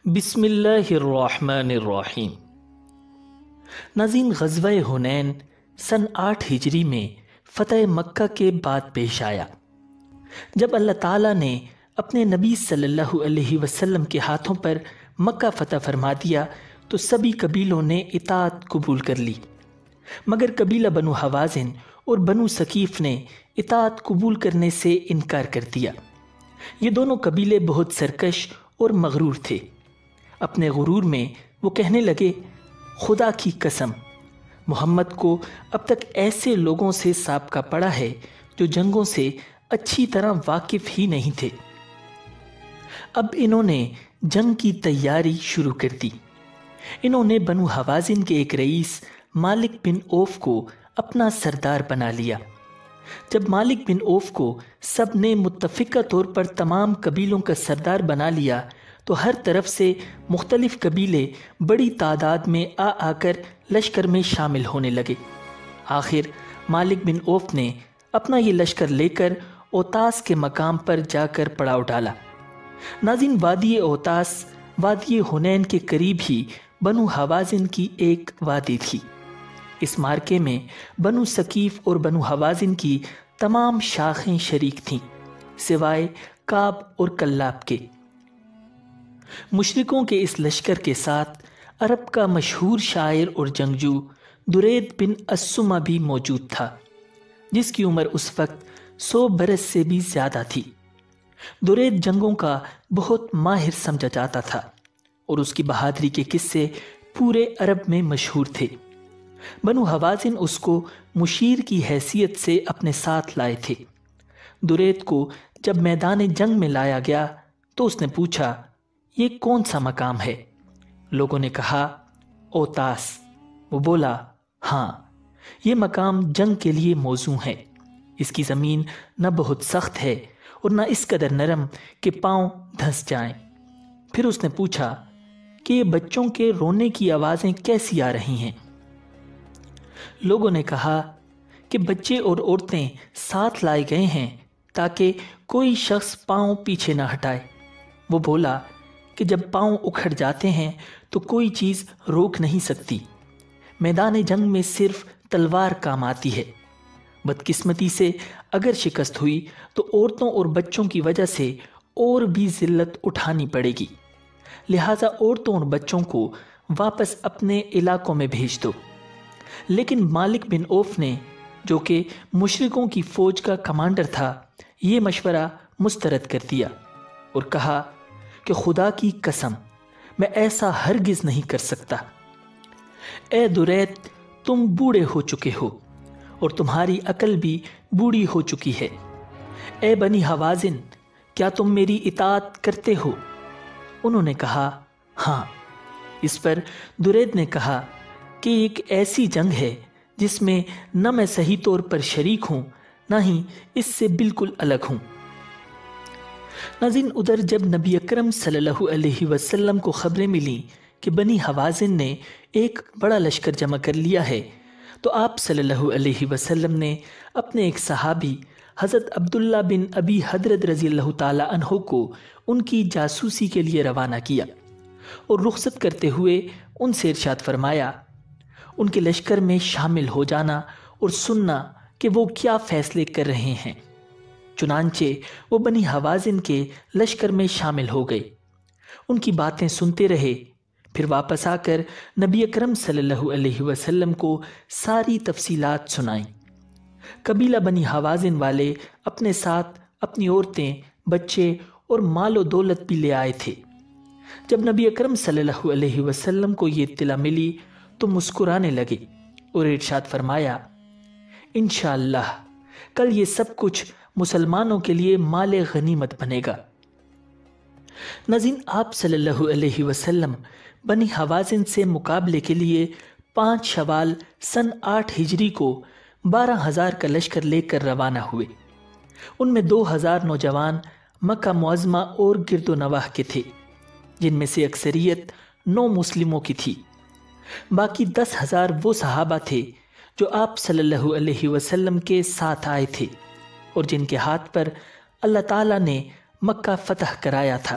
بسم اللہ الرحمن الرحیم۔ ناظرین، غزوہ حنین سن 8 ہجری میں فتح مکہ کے بعد پیش آیا، جب اللہ تعالیٰ نے اپنے نبی صلی اللہ علیہ وسلم کے ہاتھوں پر مکہ فتح فرما دیا تو سبھی قبیلوں نے اطاعت قبول کر لی، مگر قبیلہ بنو حوازن اور بنو ثقیف نے اطاعت قبول کرنے سے انکار کر دیا۔ یہ دونوں قبیلے بہت سرکش اور مغرور تھے۔ اپنے غرور میں وہ کہنے لگے، خدا کی قسم، محمد کو اب تک ایسے لوگوں سے سابقہ پڑا ہے جو جنگوں سے اچھی طرح واقف ہی نہیں تھے۔ اب انہوں نے جنگ کی تیاری شروع کر دی۔ انہوں نے بنو حوازن کے ایک رئیس مالک بن اوف کو اپنا سردار بنا لیا۔ جب مالک بن اوف کو سب نے متفقہ طور پر تمام قبیلوں کا سردار بنا لیا تو ہر طرف سے مختلف قبیلے بڑی تعداد میں آ کر لشکر میں شامل ہونے لگے۔ آخر مالک بن اوف نے اپنا یہ لشکر لے کر اوتاس کے مقام پر جا کر پڑاؤ ڈالا۔ ناظرین، وادی اوتاس وادی حنین کے قریب ہی بنو حوازن کی ایک وادی تھی۔ اس مارکے میں بنو ثقیف اور بنو حوازن کی تمام شاخیں شریک تھیں، سوائے کعب اور کلاب کے۔ مشرکوں کے اس لشکر کے ساتھ عرب کا مشہور شاعر اور جنگجو درید بن السمہ بھی موجود تھا، جس کی عمر اس وقت 100 برس سے بھی زیادہ تھی۔ درید جنگوں کا بہت ماہر سمجھا جاتا تھا اور اس کی بہادری کے قصے پورے عرب میں مشہور تھے۔ بنو حوازن اس کو مشیر کی حیثیت سے اپنے ساتھ لائے تھے۔ درید کو جب میدان جنگ میں لایا گیا تو اس نے پوچھا، یہ کون سا مقام ہے؟ لوگوں نے کہا، اوتاس۔ وہ بولا، ہاں، یہ مقام جنگ کے لیے موزوں ہے۔ اس کی زمین نہ بہت سخت ہے اور نہ اس قدر نرم کہ پاؤں دھنس جائیں۔ پھر اس نے پوچھا کہ یہ بچوں کے رونے کی آوازیں کیسی آ رہی ہیں؟ لوگوں نے کہا کہ بچے اور عورتیں ساتھ لائے گئے ہیں تاکہ کوئی شخص پاؤں پیچھے نہ ہٹائے۔ وہ بولا کہ جب پاؤں اکھڑ جاتے ہیں تو کوئی چیز روک نہیں سکتی۔ میدان جنگ میں صرف تلوار کام آتی ہے۔ بدقسمتی سے اگر شکست ہوئی تو عورتوں اور بچوں کی وجہ سے اور بھی ذلت اٹھانی پڑے گی، لہٰذا عورتوں اور بچوں کو واپس اپنے علاقوں میں بھیج دو۔ لیکن مالک بن اوف نے، جو کہ مشرکوں کی فوج کا کمانڈر تھا، یہ مشورہ مسترد کر دیا اور کہا کہ خدا کی قسم، میں ایسا ہرگز نہیں کر سکتا۔ اے درید، تم بوڑھے ہو چکے ہو اور تمہاری عقل بھی بوڑھی ہو چکی ہے۔ اے بنی حوازن، کیا تم میری اطاعت کرتے ہو؟ انہوں نے کہا، ہاں۔ اس پر درید نے کہا کہ ایک ایسی جنگ ہے جس میں نہ میں صحیح طور پر شریک ہوں نہ ہی اس سے بالکل الگ ہوں۔ ناظرین، ادھر جب نبی اکرم صلی اللہ علیہ وسلم کو خبریں ملیں کہ بنی حوازن نے ایک بڑا لشکر جمع کر لیا ہے تو آپ صلی اللہ علیہ وسلم نے اپنے ایک صحابی حضرت عبداللہ بن ابی حدرد رضی اللہ تعالی عنہ کو ان کی جاسوسی کے لیے روانہ کیا اور رخصت کرتے ہوئے ان سے ارشاد فرمایا، ان کے لشکر میں شامل ہو جانا اور سننا کہ وہ کیا فیصلے کر رہے ہیں۔ چنانچہ وہ بنی حوازن کے لشکر میں شامل ہو گئے، ان کی باتیں سنتے رہے، پھر واپس آ کر نبی اکرم صلی اللہ علیہ وسلم کو ساری تفصیلات سنائیں۔ قبیلہ بنی حوازن والے اپنے ساتھ اپنی عورتیں، بچے اور مال و دولت بھی لے آئے تھے۔ جب نبی اکرم صلی اللہ علیہ وسلم کو یہ اطلاع ملی تو مسکرانے لگے اور ارشاد فرمایا، انشاءاللہ کل یہ سب کچھ مسلمانوں کے لیے مال غنیمت بنے گا۔ ناظرین، آپ صلی اللہ علیہ وسلم بنی حوازن سے مقابلے کے لیے 5 شوال سن 8 ہجری کو 12,000 کا لشکر لے کر روانہ ہوئے۔ ان میں 2,000 نوجوان مکہ معظمہ اور گرد و نواح کے تھے، جن میں سے اکثریت نو مسلموں کی تھی۔ باقی 10,000 وہ صحابہ تھے جو آپ صلی اللہ علیہ وسلم کے ساتھ آئے تھے اور جن کے ہاتھ پر اللہ تعالیٰ نے مکہ فتح کرایا تھا۔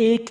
1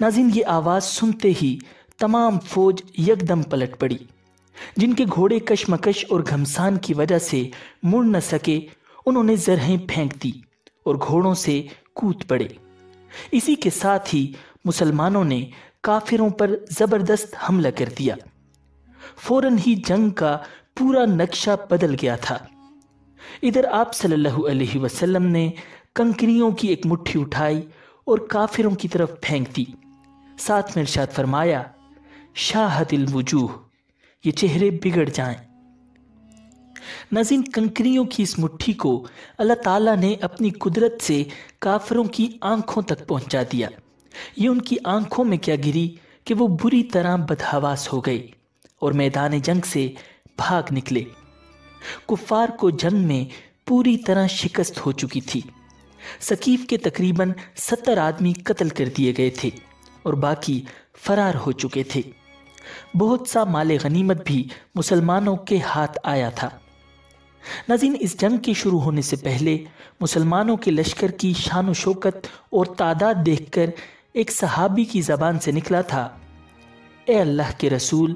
ناظرین، یہ آواز سنتے ہی تمام فوج یکدم پلٹ پڑی۔ جن کے گھوڑے کشمکش اور گھمسان کی وجہ سے مڑ نہ سکے، انہوں نے زرہیں پھینک دی اور گھوڑوں سے کود پڑے۔ اسی کے ساتھ ہی مسلمانوں نے کافروں پر زبردست حملہ کر دیا۔ فوراً ہی جنگ کا پورا نقشہ بدل گیا تھا۔ ادھر آپ صلی اللہ علیہ وسلم نے کنکریوں کی ایک مٹھی اٹھائی اور کافروں کی طرف پھینک دی۔ ساتھ میں ارشاد فرمایا، شاہد الوجوہ، یہ چہرے بگڑ جائیں۔ ناظرین، کنکریوں کی اس مٹھی کو اللہ تعالیٰ نے اپنی قدرت سے کافروں کی آنکھوں تک پہنچا دیا۔ یہ ان کی آنکھوں میں کیا گری کہ وہ بری طرح بدحواس ہو گئے اور میدان جنگ سے بھاگ نکلے۔ کفار کو جنگ میں پوری طرح شکست ہو چکی تھی۔ ثقیف کے تقریباً 70 آدمی قتل کر دیے گئے تھے اور باقی فرار ہو چکے تھے۔ بہت سا مال غنیمت بھی مسلمانوں کے ہاتھ آیا تھا۔ ناظرین، اس جنگ کے شروع ہونے سے پہلے مسلمانوں کے لشکر کی شان و شوکت اور تعداد دیکھ کر ایک صحابی کی زبان سے نکلا تھا، اے اللہ کے رسول،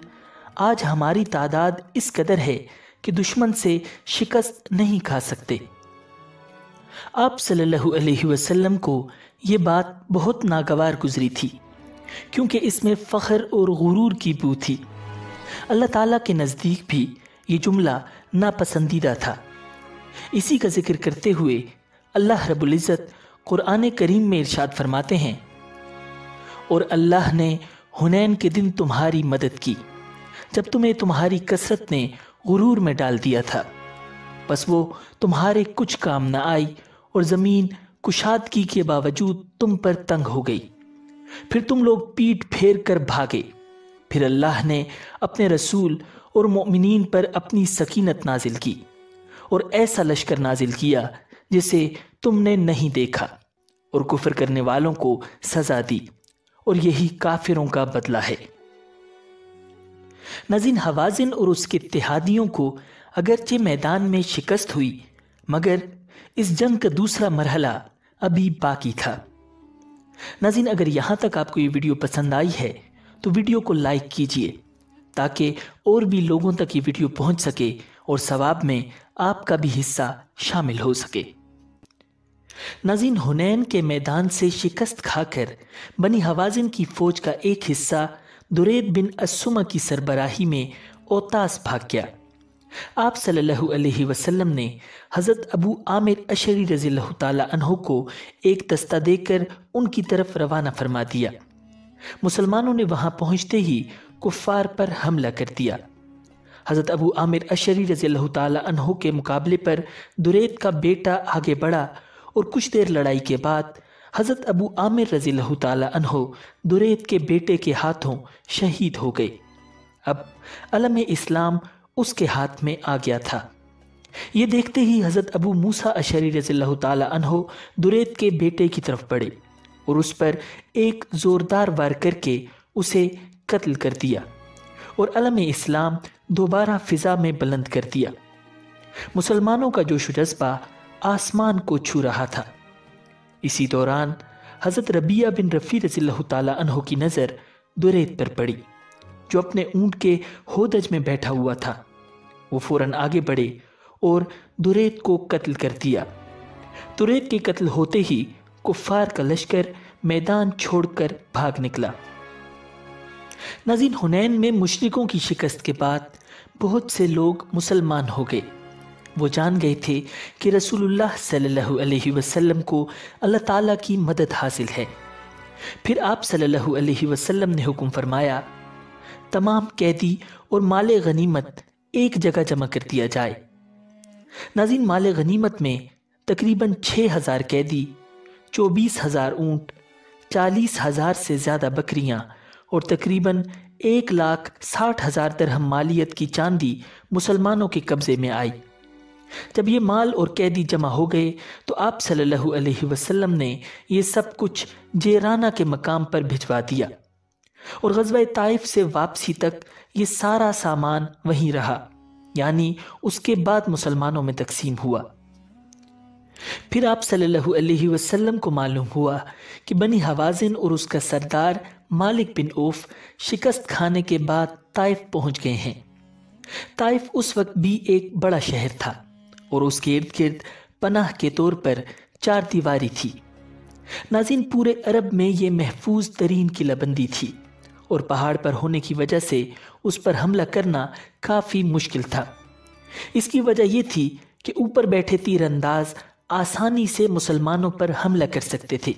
آج ہماری تعداد اس قدر ہے کہ دشمن سے شکست نہیں کھا سکتے۔ آپ صلی اللہ علیہ وسلم کو یہ بات بہت ناگوار گزری تھی، کیونکہ اس میں فخر اور غرور کی بو تھی۔ اللہ تعالیٰ کے نزدیک بھی یہ جملہ ناپسندیدہ تھا۔ اسی کا ذکر کرتے ہوئے اللہ رب العزت قرآن کریم میں ارشاد فرماتے ہیں، اور اللہ نے حنین کے دن تمہاری مدد کی جب تمہیں تمہاری کثرت نے غرور میں ڈال دیا تھا، بس وہ تمہارے کچھ کام نہ آئی اور زمین کشادگی کے باوجود تم پر تنگ ہو گئی۔ پھر تم لوگ پیٹ پھیر کر بھاگے۔ پھر اللہ نے اپنے رسول اور مومنین پر اپنی سکینت نازل کی اور ایسا لشکر نازل کیا جسے تم نے نہیں دیکھا، اور کفر کرنے والوں کو سزا دی، اور یہی کافروں کا بدلہ ہے۔ ناظرین، حوازن اور اس کے اتحادیوں کو اگرچہ میدان میں شکست ہوئی، مگر اس جنگ کا دوسرا مرحلہ ابھی باقی تھا۔ ناظرین، اگر یہاں تک آپ کو یہ ویڈیو پسند آئی ہے تو ویڈیو کو لائک کیجئے تاکہ اور بھی لوگوں تک یہ ویڈیو پہنچ سکے اور ثواب میں آپ کا بھی حصہ شامل ہو سکے۔ ناظرین، حنین کے میدان سے شکست کھا کر بنی حوازن کی فوج کا ایک حصہ درید بن السمہ کی سربراہی میں اوتاس بھاگ گیا۔ آپ صلی اللہ علیہ وسلم نے حضرت ابو عامر اشعری رضی اللہ تعالی عنہ کو ایک دستہ دے کر ان کی طرف روانہ فرما دیا۔ مسلمانوں نے وہاں پہنچتے ہی کفار پر حملہ کر دیا۔ حضرت ابو عامر اشعری رضی اللہ تعالی عنہ کے مقابلے پر درید کا بیٹا آگے بڑھا اور کچھ دیر لڑائی کے بعد حضرت ابو عامر رضی اللہ تعالی عنہ درید کے بیٹے کے ہاتھوں شہید ہو گئے۔ اب علم اسلام اس کے ہاتھ میں آ گیا تھا۔ یہ دیکھتے ہی حضرت ابو موسیٰ اشعری رضی اللہ تعالی عنہ درید کے بیٹے کی طرف بڑھے اور اس پر ایک زوردار وار کر کے اسے قتل کر دیا اور علم اسلام دوبارہ فضا میں بلند کر دیا۔ مسلمانوں کا جوش و جذبہ آسمان کو چھو رہا تھا۔ اسی دوران حضرت ربیعہ بن رفیع رضی اللہ تعالی عنہ کی نظر درید پر پڑی، جو اپنے اونٹ کے ہودج میں بیٹھا ہوا تھا۔ وہ فوراً آگے بڑھے اور درید کو قتل کر دیا۔ درید کے قتل ہوتے ہی کفار کا لشکر میدان چھوڑ کر بھاگ نکلا۔ ناظرین، حنین میں مشرکوں کی شکست کے بعد بہت سے لوگ مسلمان ہو گئے۔ وہ جان گئے تھے کہ رسول اللہ صلی اللہ علیہ وسلم کو اللہ تعالیٰ کی مدد حاصل ہے۔ پھر آپ صلی اللہ علیہ وسلم نے حکم فرمایا، تمام قیدی اور مال غنیمت ایک جگہ جمع کر دیا جائے۔ ناظرین، مال غنیمت میں تقریباً 6000 قیدی، 24,000 اونٹ، 40,000 سے زیادہ بکریاں اور تقریباً 1,60,000 درہم مالیت کی چاندی مسلمانوں کے قبضے میں آئی۔ جب یہ مال اور قیدی جمع ہو گئے تو آپ صلی اللہ علیہ وسلم نے یہ سب کچھ جیرانہ کے مقام پر بھجوا دیا اور غزوہ طائف سے واپسی تک یہ سارا سامان وہیں رہا، یعنی اس کے بعد مسلمانوں میں تقسیم ہوا۔ پھر آپ صلی اللہ علیہ وسلم کو معلوم ہوا کہ بنی حوازن اور اس کا سردار مالک بن اوف شکست کھانے کے بعد طائف پہنچ گئے ہیں۔ طائف اس وقت بھی ایک بڑا شہر تھا اور اس کے ارد گرد پناہ کے طور پر چار دیواری تھی۔ ناظرین، پورے عرب میں یہ محفوظ ترین قلعہ بندی تھی اور پہاڑ پر ہونے کی وجہ سے اس پر حملہ کرنا کافی مشکل تھا۔ اس کی وجہ یہ تھی کہ اوپر بیٹھے تیر انداز آسانی سے مسلمانوں پر حملہ کر سکتے تھے۔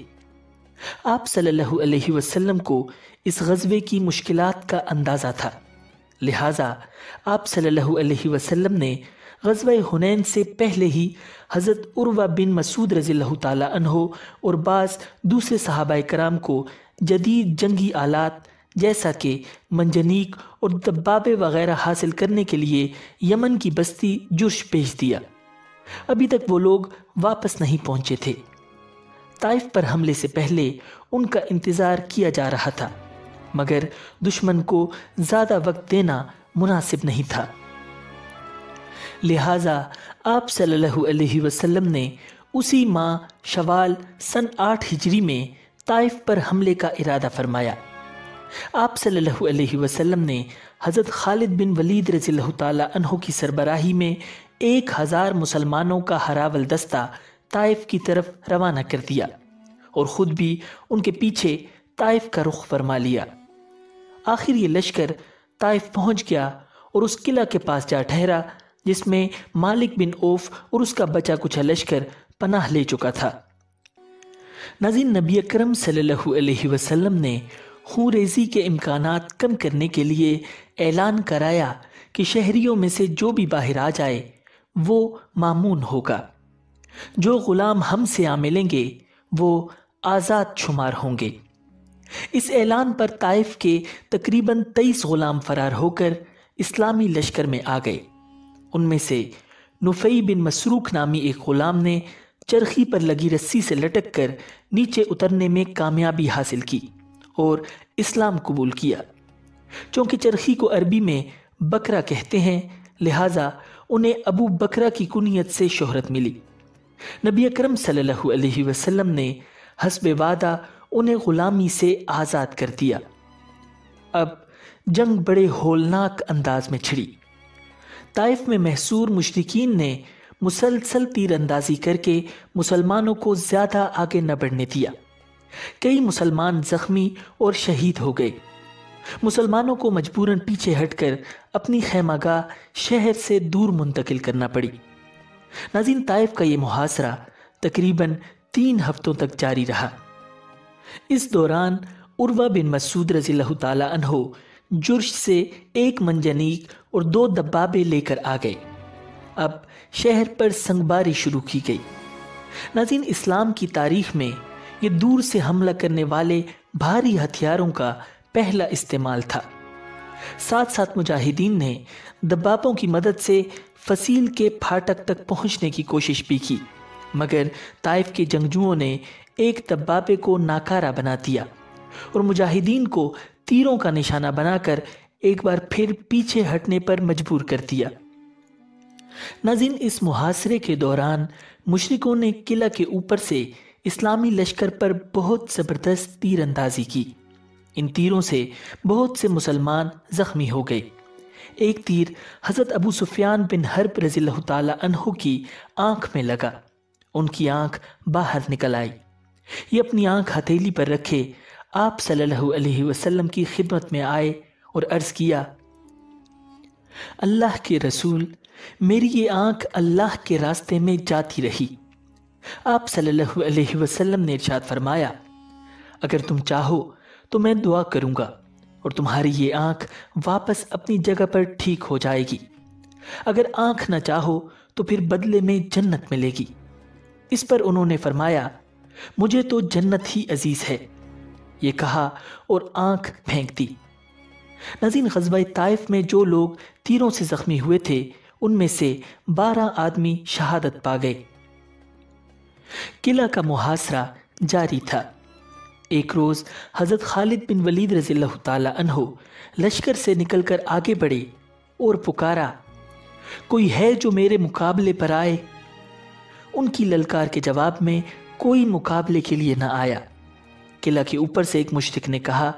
آپ صلی اللہ علیہ وسلم کو اس غزوے کی مشکلات کا اندازہ تھا، لہٰذا آپ صلی اللہ علیہ وسلم نے غزوہ حنین سے پہلے ہی حضرت عروہ بن مسعود رضی اللہ تعالی عنہ اور بعض دوسرے صحابہ کرام کو جدید جنگی آلات جیسا کہ منجنیق اور دبابے وغیرہ حاصل کرنے کے لیے یمن کی بستی جرش بھیج دیا۔ ابھی تک وہ لوگ واپس نہیں پہنچے تھے۔ طائف پر حملے سے پہلے ان کا انتظار کیا جا رہا تھا، مگر دشمن کو زیادہ وقت دینا مناسب نہیں تھا، لہٰذا آپ صلی اللہ علیہ وسلم نے اسی ماہ شوال سن 8 ہجری میں طائف پر حملے کا ارادہ فرمایا۔ آپ صلی اللہ علیہ وسلم نے حضرت خالد بن ولید رضی اللہ تعالی عنہ کی سربراہی میں 1000 مسلمانوں کا ہراول دستہ طائف کی طرف روانہ کر دیا اور خود بھی ان کے پیچھے طائف کا رخ فرما لیا۔ آخر یہ لشکر طائف پہنچ گیا اور اس قلعہ کے پاس جا ٹھہرا جس میں مالک بن اوف اور اس کا بچا کچھ لشکر پناہ لے چکا تھا۔ ناظرین، نبی اکرم صلی اللہ علیہ وسلم نے خون ریزی کے امکانات کم کرنے کے لیے اعلان کرایا کہ شہریوں میں سے جو بھی باہر آ جائے وہ مامون ہوگا۔ جو غلام ہم سے آ ملیں گے وہ آزاد شمار ہوں گے۔ اس اعلان پر طائف کے تقریباً 23 غلام فرار ہو کر اسلامی لشکر میں آ گئے۔ ان میں سے نفی بن مسروق نامی ایک غلام نے چرخی پر لگی رسی سے لٹک کر نیچے اترنے میں کامیابی حاصل کی اور اسلام قبول کیا۔ چونکہ چرخی کو عربی میں بکرا کہتے ہیں، لہٰذا انہیں ابو بکرا کی کنیت سے شہرت ملی۔ نبی اکرم صلی اللہ علیہ وسلم نے حسب وعدہ انہیں غلامی سے آزاد کر دیا۔ اب جنگ بڑے ہولناک انداز میں چھڑی۔ طائف میں محصور مشرکین نے مسلسل تیر اندازی کر کے مسلمانوں کو زیادہ آگے نہ بڑھنے دیا۔ کئی مسلمان زخمی اور شہید ہو گئے۔ مسلمانوں کو مجبوراً پیچھے ہٹ کر اپنی خیمہ گاہ شہر سے دور منتقل کرنا پڑی۔ ناظرین، طائف کا یہ محاصرہ تقریباً 3 ہفتوں تک جاری رہا۔ اس دوران عروہ بن مسعود رضی اللہ تعالی عنہ جرش سے 1 منجنیق اور 2 دبابے لے کر آ گئے۔ اب شہر پر سنگباری شروع کی گئی۔ ناظرین، اسلام کی تاریخ میں یہ دور سے حملہ کرنے والے بھاری ہتھیاروں کا پہلا استعمال تھا۔ ساتھ ساتھ مجاہدین نے دبابوں کی مدد سے فصیل کے پھاٹک تک پہنچنے کی کوشش بھی کی، مگر طائف کے جنگجوؤں نے ایک دبابے کو ناکارہ بنا دیا اور مجاہدین کو تیروں کا نشانہ بنا کر ایک بار پھر پیچھے ہٹنے پر مجبور کر دیا۔ ناظرین، اس محاصرے کے دوران مشرکوں نے قلعہ کے اوپر سے اسلامی لشکر پر بہت زبردست تیر اندازی کی۔ ان تیروں سے بہت سے مسلمان زخمی ہو گئے۔ ایک تیر حضرت ابو سفیان بن حرب رضی اللہ تعالی عنہ کی آنکھ میں لگا۔ ان کی آنکھ باہر نکل آئی۔ یہ اپنی آنکھ ہتھیلی پر رکھے آپ صلی اللہ علیہ وسلم کی خدمت میں آئے اور عرض کیا، اللہ کے رسول، میری یہ آنکھ اللہ کے راستے میں جاتی رہی۔ آپ صلی اللہ علیہ وسلم نے ارشاد فرمایا، اگر تم چاہو تو میں دعا کروں گا اور تمہاری یہ آنکھ واپس اپنی جگہ پر ٹھیک ہو جائے گی۔ اگر آنکھ نہ چاہو تو پھر بدلے میں جنت ملے گی۔ اس پر انہوں نے فرمایا، مجھے تو جنت ہی عزیز ہے۔ یہ کہا اور آنکھ پھینک دی۔ ناظرین، غزوہ طائف میں جو لوگ تیروں سے زخمی ہوئے تھے ان میں سے 12 آدمی شہادت پا گئے۔ قلعہ کا محاصرہ جاری تھا۔ ایک روز حضرت خالد بن ولید رضی اللہ تعالی عنہ لشکر سے نکل کر آگے بڑھے اور پکارا، کوئی ہے جو میرے مقابلے پر آئے؟ ان کی للکار کے جواب میں کوئی مقابلے کے لیے نہ آیا۔ قلعہ کے اوپر سے ایک مشرک نے کہا،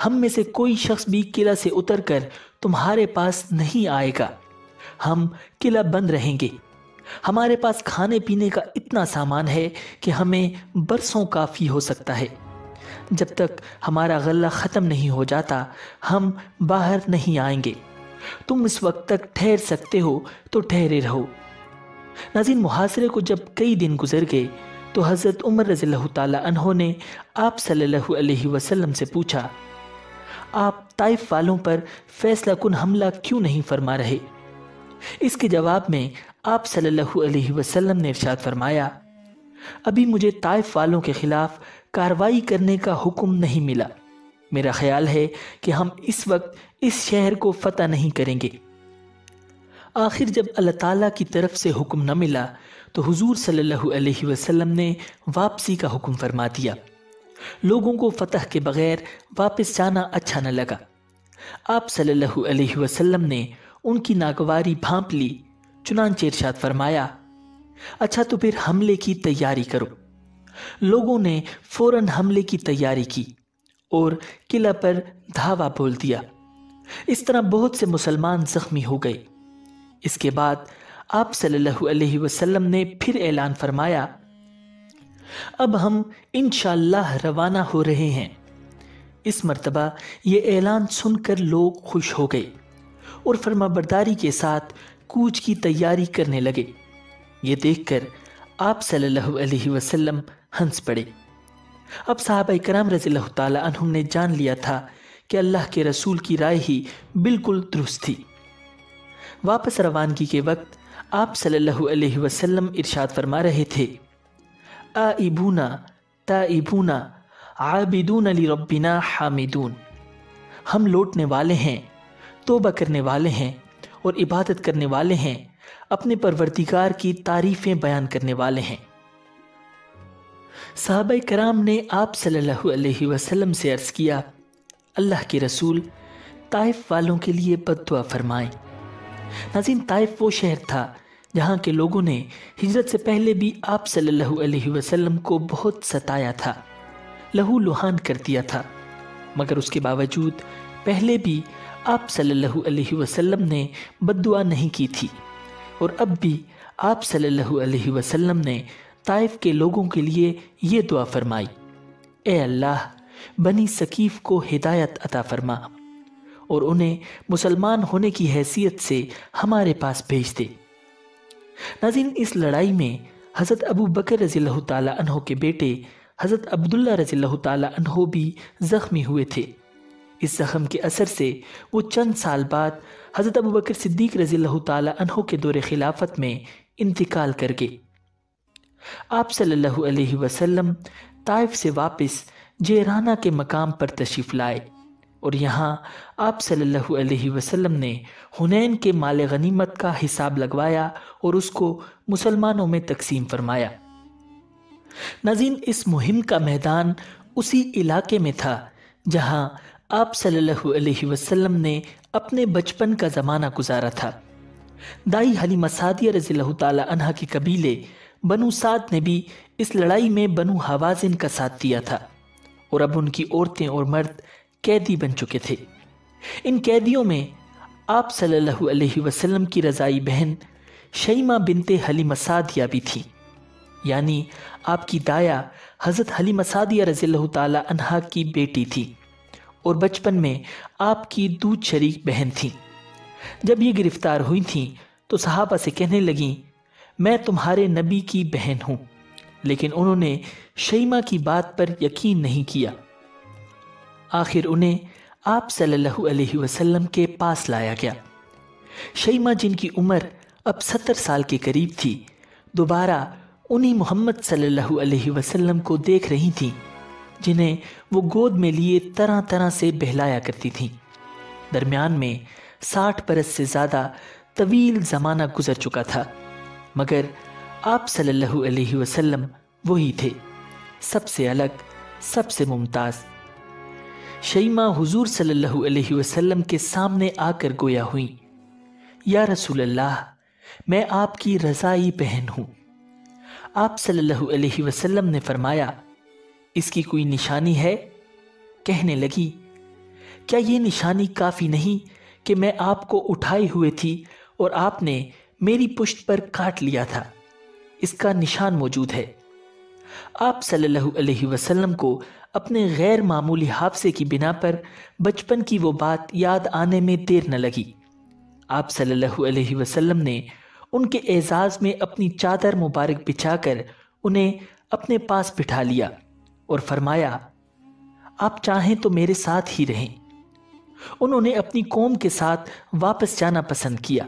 ہم میں سے کوئی شخص بھی قلعہ سے اتر کر تمہارے پاس نہیں آئے گا، ہم قلعہ بند رہیں گے۔ ہمارے پاس کھانے پینے کا اتنا سامان ہے کہ ہمیں برسوں کافی ہو سکتا ہے۔ جب تک ہمارا غلہ ختم نہیں ہو جاتا ہم باہر نہیں آئیں گے۔ تم اس وقت تک ٹھہر سکتے ہو تو ٹھہرے رہو۔ ناظرین، محاصرے کو جب کئی دن گزر گئے تو حضرت عمر رضی اللہ تعالی عنہ نے آپ صلی اللہ علیہ وسلم سے پوچھا، آپ طائف والوں پر فیصلہ کن حملہ کیوں نہیں فرما رہے؟ اس کے جواب میں آپ صلی اللہ علیہ وسلم نے ارشاد فرمایا، ابھی مجھے طائف والوں کے خلاف کارروائی کرنے کا حکم نہیں ملا۔ میرا خیال ہے کہ ہم اس وقت اس شہر کو فتح نہیں کریں گے۔ آخر جب اللہ تعالیٰ کی طرف سے حکم نہ ملا تو حضور صلی اللہ علیہ وسلم نے واپسی کا حکم فرما دیا۔ لوگوں کو فتح کے بغیر واپس جانا اچھا نہ لگا۔ آپ صلی اللہ علیہ وسلم نے ان کی ناگواری بھانپ لی، چنانچہ ارشاد فرمایا، اچھا تو پھر حملے کی تیاری کرو۔ لوگوں نے فوراً حملے کی تیاری کی اور قلعہ پر دھاوا بول دیا۔ اس طرح بہت سے مسلمان زخمی ہو گئے۔ اس کے بعد آپ صلی اللہ علیہ وسلم نے پھر اعلان فرمایا، اب ہم انشاءاللہ روانہ ہو رہے ہیں۔ اس مرتبہ یہ اعلان سن کر لوگ خوش ہو گئے اور فرما برداری کے ساتھ کوچ کی تیاری کرنے لگے۔ یہ دیکھ کر آپ صلی اللہ علیہ وسلم ہنس پڑے۔ اب صحابہ کرام رضی اللہ تعالی عنہم نے جان لیا تھا کہ اللہ کے رسول کی رائے ہی بالکل درست تھی۔ واپس روانگی کے وقت آپ صلی اللہ علیہ وسلم ارشاد فرما رہے تھے، آئبون تائبون عابدون لربنا حامدون، ہم لوٹنے والے ہیں، توبہ کرنے والے ہیں اور عبادت کرنے والے ہیں، اپنے پروردگار کی تعریفیں بیان کرنے والے ہیں۔ صحابہ کرام نے آپ صلی اللہ علیہ وسلم سے عرض کیا، اللہ کے رسول طائف والوں کے لیے بد دعا فرمائیں۔ ناظرین، طائف وہ شہر تھا جہاں کے لوگوں نے ہجرت سے پہلے بھی آپ صلی اللہ علیہ وسلم کو بہت ستایا تھا، لہو لہان کر دیا تھا، مگر اس کے باوجود پہلے بھی آپ صلی اللہ علیہ وسلم نے بد دعا نہیں کی تھی، اور اب بھی آپ صلی اللہ علیہ وسلم نے طائف کے لوگوں کے لیے یہ دعا فرمائی، اے اللہ بنی ثقیف کو ہدایت عطا فرما اور انہیں مسلمان ہونے کی حیثیت سے ہمارے پاس بھیج دے۔ ناظرین، اس لڑائی میں حضرت ابو بکر رضی اللہ تعالی عنہ کے بیٹے حضرت عبداللہ رضی اللہ تعالی عنہ بھی زخمی ہوئے تھے۔ اس زخم کے اثر سے وہ چند سال بعد حضرت ابو بکر صدیق رضی اللہ تعالی عنہ کے دور خلافت میں انتقال کر گئے۔ آپ صلی اللہ علیہ وسلم طائف سے واپس جیرانہ کے مقام پر تشریف لائے اور یہاں آپ صلی اللہ علیہ وسلم نے حنین کے مال غنیمت کا حساب لگوایا اور اس کو مسلمانوں میں تقسیم فرمایا۔ ناظرین، اس مہم کا میدان اسی علاقے میں تھا جہاں آپ صلی اللہ علیہ وسلم نے اپنے بچپن کا زمانہ گزارا تھا۔ دائی حلیمہ سعدیہ رضی اللہ تعالی عنہ کے قبیلے بنو سعد نے بھی اس لڑائی میں بنو حوازن کا ساتھ دیا تھا اور اب ان کی عورتیں اور مرد قیدی بن چکے تھے۔ ان قیدیوں میں آپ صلی اللہ علیہ وسلم کی رضائی بہن شیمہ بنت حلیمہ سعدیہ بھی تھی، یعنی آپ کی دایا حضرت حلیمہ سعدیہ رضی اللہ تعالی عنہا کی بیٹی تھی اور بچپن میں آپ کی دودھ شریک بہن تھی۔ جب یہ گرفتار ہوئی تھیں تو صحابہ سے کہنے لگیں، میں تمہارے نبی کی بہن ہوں، لیکن انہوں نے شیمہ کی بات پر یقین نہیں کیا۔ آخر انہیں آپ صلی اللہ علیہ وسلم کے پاس لایا گیا۔ شیمہ، جن کی عمر اب 70 سال کے قریب تھی، دوبارہ انہی محمد صلی اللہ علیہ وسلم کو دیکھ رہی تھیں جنہیں وہ گود میں لیے طرح طرح سے بہلایا کرتی تھیں۔ درمیان میں 60 برس سے زیادہ طویل زمانہ گزر چکا تھا، مگر آپ صلی اللہ علیہ وسلم وہی تھے، سب سے الگ، سب سے ممتاز۔ شیمہ حضور صلی اللہ علیہ وسلم کے سامنے آ کر گویا ہوئی، یا رسول اللہ، میں آپ کی رضائی بہن ہوں، آپ صلی اللہ علیہ وسلم نے فرمایا، اس کی کوئی نشانی ہے؟ کہنے لگی، کیا یہ نشانی کافی نہیں کہ میں آپ کو اٹھائے ہوئے تھی اور آپ نے میری پشت پر کاٹ لیا تھا؟ اس کا نشان موجود ہے۔ آپ صلی اللہ علیہ وسلم کو اپنے غیر معمولی حافظے کی بنا پر بچپن کی وہ بات یاد آنے میں دیر نہ لگی۔ آپ صلی اللہ علیہ وسلم نے ان کے اعزاز میں اپنی چادر مبارک بچھا کر انہیں اپنے پاس بٹھا لیا اور فرمایا، آپ چاہیں تو میرے ساتھ ہی رہیں۔ انہوں نے اپنی قوم کے ساتھ واپس جانا پسند کیا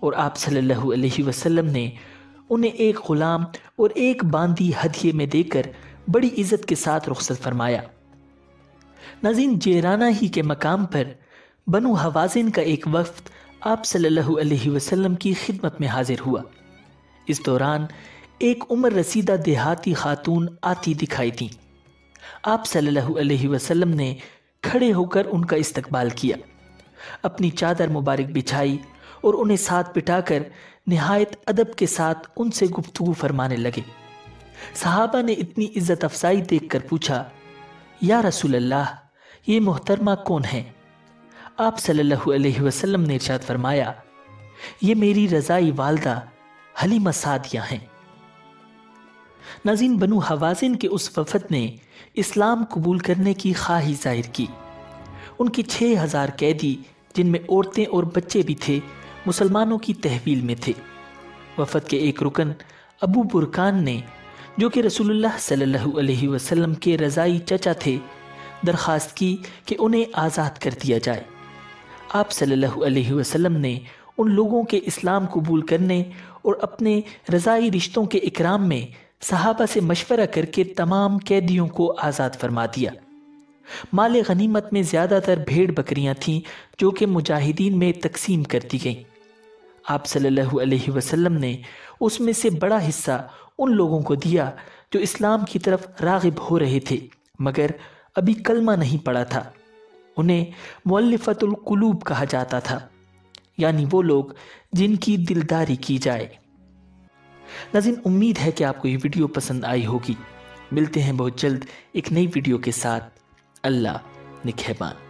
اور آپ صلی اللہ علیہ وسلم نے انہیں ایک غلام اور ایک باندی ہدیے میں دے کر بڑی عزت کے ساتھ رخصت فرمایا۔ ناظرین، جیرانہ ہی کے مقام پر بنو حوازن کا ایک وفد آپ صلی اللہ علیہ وسلم کی خدمت میں حاضر ہوا۔ اس دوران ایک عمر رسیدہ دیہاتی خاتون آتی دکھائی دیں۔ آپ صلی اللہ علیہ وسلم نے کھڑے ہو کر ان کا استقبال کیا، اپنی چادر مبارک بچھائی اور انہیں ساتھ بٹھا کر نہایت ادب کے ساتھ ان سے گفتگو فرمانے لگے۔ صحابہ نے اتنی عزت افزائی دیکھ کر پوچھا، یا رسول اللہ، یہ محترمہ کون ہیں؟ آپ صلی اللہ علیہ وسلم نے ارشاد فرمایا، یہ میری رضائی والدہ حلیمہ سعدیہ ہیں۔ ناظرین، بنو حوازن کے اس وفد نے اسلام قبول کرنے کی خواہی ظاہر کی۔ ان کے 6000 قیدی، جن میں عورتیں اور بچے بھی تھے، مسلمانوں کی تحویل میں تھے۔ وفد کے ایک رکن ابو برکان نے، جو کہ رسول اللہ صلی اللہ علیہ وسلم کے رضائی چچا تھے، درخواست کی کہ انہیں آزاد کر دیا جائے۔ آپ صلی اللہ علیہ وسلم نے ان لوگوں کے اسلام قبول کرنے اور اپنے رضائی رشتوں کے اکرام میں صحابہ سے مشورہ کر کے تمام قیدیوں کو آزاد فرما دیا۔ مال غنیمت میں زیادہ تر بھیڑ بکریاں تھیں جو کہ مجاہدین میں تقسیم کر دی گئیں۔ آپ صلی اللہ علیہ وسلم نے اس میں سے بڑا حصہ ان لوگوں کو دیا جو اسلام کی طرف راغب ہو رہے تھے مگر ابھی کلمہ نہیں پڑا تھا۔ انہیں مؤلفۃ القلوب کہا جاتا تھا، یعنی وہ لوگ جن کی دلداری کی جائے۔ ناظرین، امید ہے کہ آپ کو یہ ویڈیو پسند آئی ہوگی۔ ملتے ہیں بہت جلد ایک نئی ویڈیو کے ساتھ۔ اللہ نگہبان۔